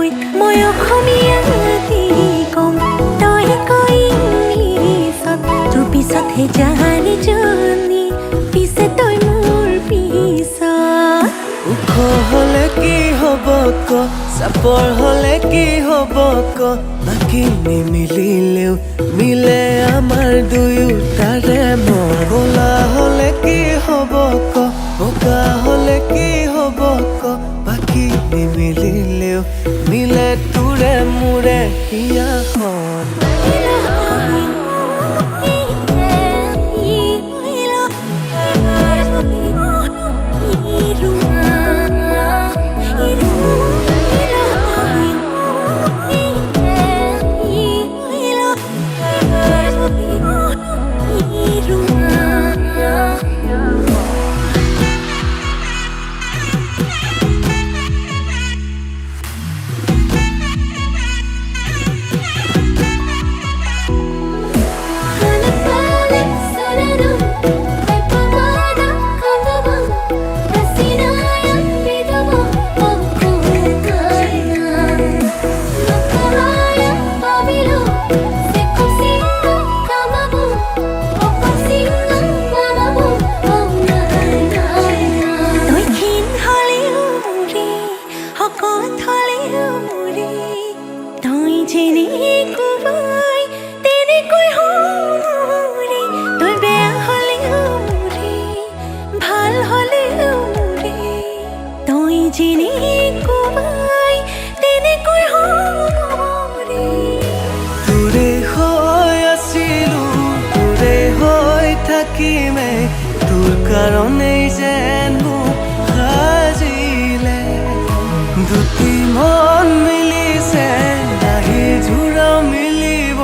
কৈ মই অসমীয়াতে কম তই কৈ ইংলিছত তোৰ পিছতহে জানি জনি পিছে তই মোৰ পিছত ওখ হলে কি হব ক চাপৰ হলে কি হব ক বাকী নিমিলিলেও মিলে আমাৰ দুয়োটাৰে মন ক'লা হলে কি হব ক বগা হলে কি হব ক বাকী নিমিলিলেও মিলে তোৰে মোৰে হিয়াখন তোৰ কাৰণেই যেন মোক সাজিলে দুটি মন মিলিছে নাহি জোৰা মিলিব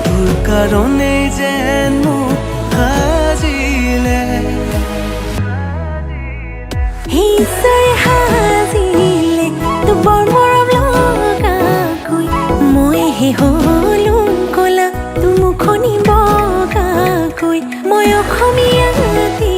তোৰ কাৰণেই যেন মোক সাজিলে সাজিলে তো বৰ মৰম লগাকৈ মই হে হলো কলা তো মুখনি বগাকৈ মই অসমীয়াতে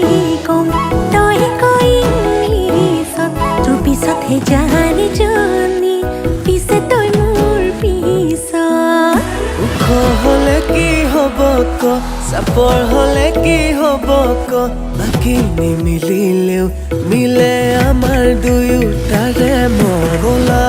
কম তই কৈ ইংলিছত তোৰ পিছতহে জানি জনি পিছে তই মোৰ পিছত ওখ হলে কি হব ক চাপৰ হলে কি হব ক বাকী নিমিলিলেও মিলে আমাৰ দুয়োটাৰে মন ক'লা